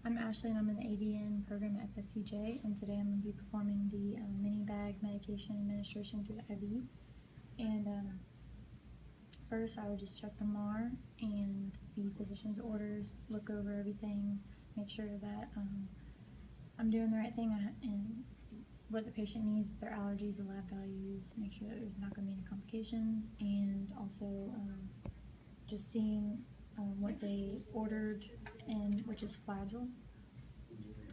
I'm Ashley and I'm in the ADN program at FSCJ, and today I'm going to be performing the mini bag medication administration through the IV. And first I would just check the MAR and the physician's orders, look over everything, make sure that I'm doing the right thing and what the patient needs, their allergies, the lab values, make sure that there's not going to be any complications, and also just seeing what they ordered, and which is Flagyl.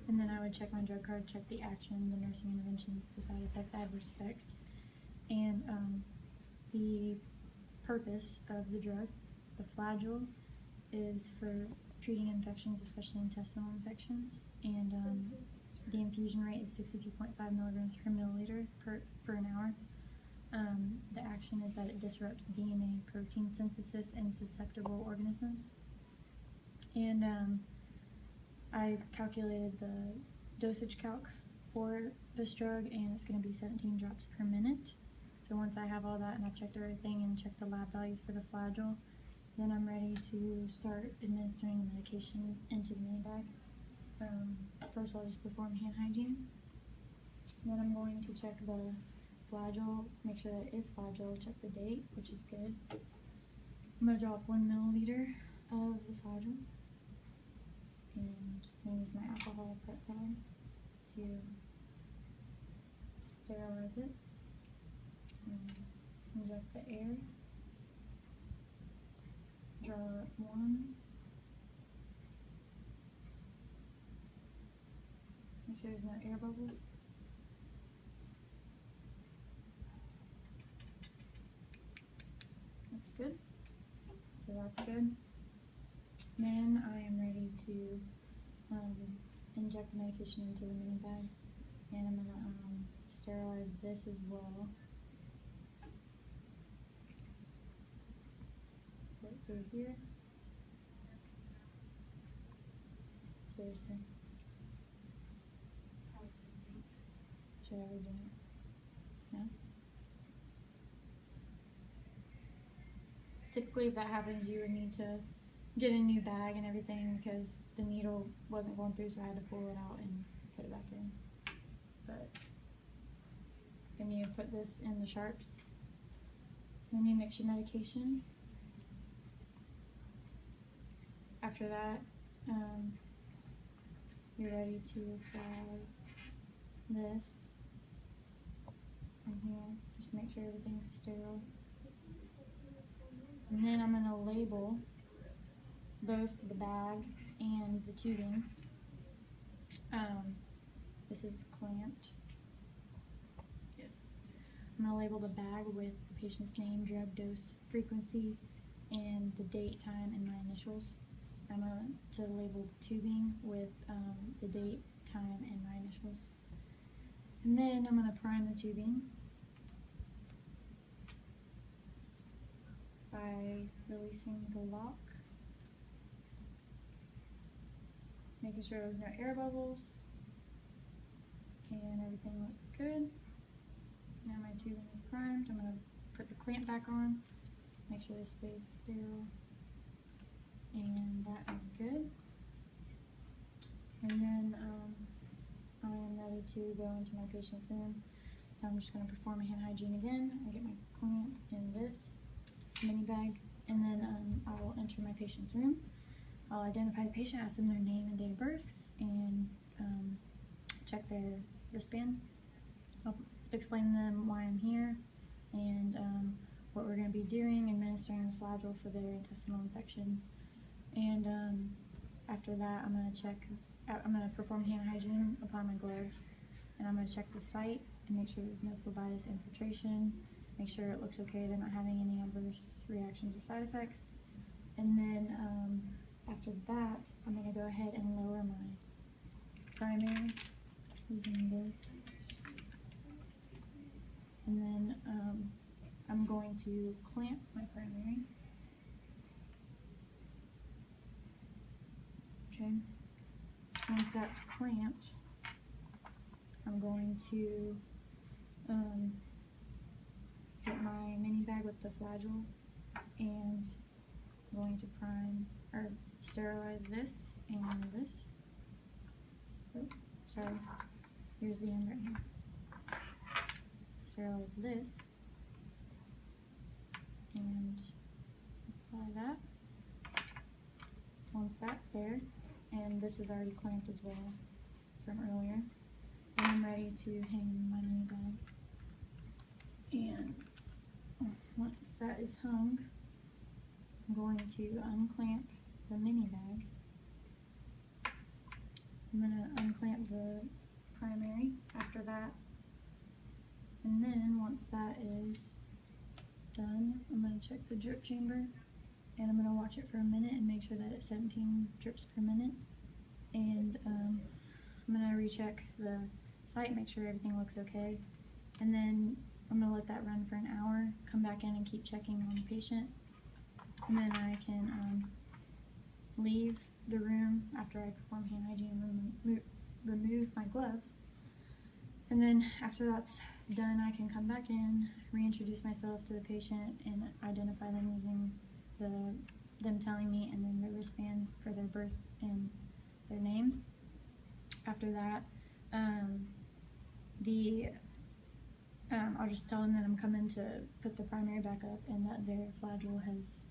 And then I would check my drug card, check the action, the nursing interventions, the side effects, adverse effects, and the purpose of the drug. The Flagyl is for treating infections, especially intestinal infections, and the infusion rate is 62.5 milligrams per milliliter for an hour. The action is that it disrupts DNA protein synthesis in susceptible organisms. And I calculated the dosage calc for this drug, and it's going to be 17 drops per minute. So once I have all that and I've checked everything and checked the lab values for the Flagyl, then I'm ready to start administering the medication into the mini bag. First I'll just perform hand hygiene. Then I'm going to check the Flagyl, make sure that it is Flagyl, check the date, which is good. I'm going to drop 1 milliliter of the Flagyl, and I'm going to use my alcohol prep pad to sterilize it, and inject the air, draw 1, make sure there's no air bubbles. Looks good. So that's good. Then I am ready to inject the medication into the mini bag, and I'm going to sterilize this as well. Put it through here. Seriously. Should I redo it? No? Typically, if that happens, you would need to get a new bag and everything because the needle wasn't going through, so I had to pull it out and put it back in. But then you put this in the sharps. Then you mix your medication. After that, you're ready to apply this in here. Just make sure everything's sterile. And then I'm going to label both the bag and the tubing. This is clamped. Yes. I'm going to label the bag with the patient's name, drug dose, frequency, and the date, time, and my initials. I'm going to label the tubing with the date, time, and my initials. And then I'm going to prime the tubing by releasing the lock, making sure there's no air bubbles, and everything looks good. Now my tubing is primed. I'm going to put the clamp back on, make sure this stays sterile, and that is good. And then I am ready to go into my patient's room. So I'm just going to perform a hand hygiene again. I get my clamp in this mini bag, and then I will enter my patient's room. I'll identify the patient, ask them their name and date of birth, and check their wristband. I'll explain to them why I'm here and what we're going to be doing, administering the Flagyl for their intestinal infection. And after that, I'm going to perform hand hygiene, apply my gloves, and I'm going to check the site and make sure there's no phlebitis infiltration, make sure it looks okay, they're not having any adverse reactions or side effects. And then after that, I'm going to go ahead and lower my primary using this. And then I'm going to clamp my primary. Okay. Once that's clamped, I'm going to get my mini bag with the Flagyl, and I'm going to prime or sterilize this and this. sorry, here's the end right here. Sterilize this and apply that. Once that's there, and this is already clamped as well from earlier, and I'm ready to hang my mini bag. And once that is hung, I'm going to unclamp the mini bag. I'm going to unclamp the primary after that, and then once that is done, I'm going to check the drip chamber, and I'm going to watch it for a minute and make sure that it's 17 drips per minute. And I'm going to recheck the site, make sure everything looks okay, and then I'm going to let that run for an hour, come back in and keep checking on the patient, and then I can leave the room after I perform hand hygiene and remove my gloves. And then after that's done, I can come back in, reintroduce myself to the patient, and identify them using them telling me, and then the wristband for their birth and their name. After that, I'll just tell them that I'm coming to put the primary back up and that their flagyl has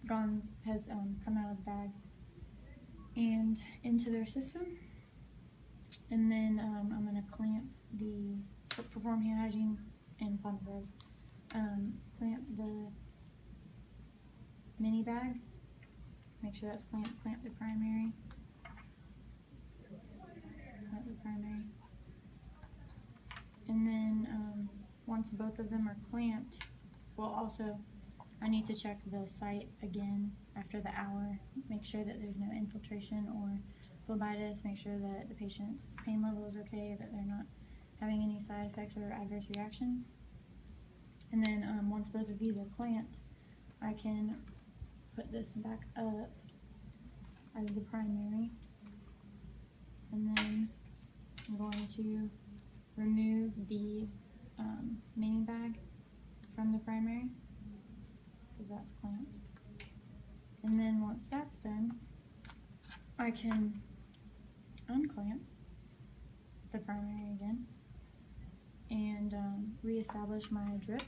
come out of the bag and into their system. And then I'm going to perform hand hygiene and apply my gloves. Clamp the mini bag, make sure that's clamped, clamp the primary, and then once both of them are clamped, well, also I need to check the site again after the hour, make sure that there's no infiltration or phlebitis, make sure that the patient's pain level is okay, that they're not having any side effects or adverse reactions. And then once both of these are clamped, I can put this back up as the primary, and then I'm going to remove the mini bag from the primary because that's clamped. And then once that's done, I can unclamp the primary again and reestablish my drip,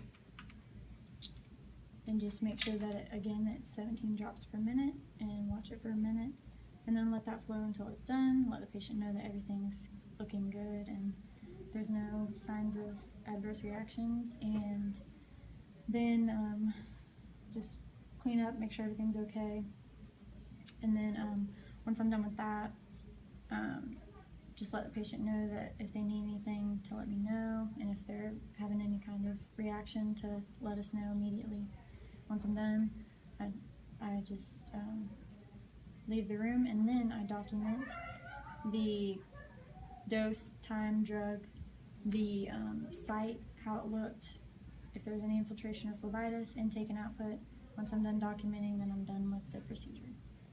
and just make sure that it's 17 drops per minute, and watch it for a minute, and then let that flow until it's done. Let the patient know that everything's looking good and there's no signs of adverse reactions, and then just clean up, make sure everything's okay, and then once I'm done with that, just let the patient know that if they need anything to let me know, and if they're having any kind of reaction to let us know immediately. Once I'm done, I just leave the room, and then I document the dose, time, drug, the site, how it looked, if there's any infiltration or phlebitis, intake and output. Once I'm done documenting, then I'm done with the procedure.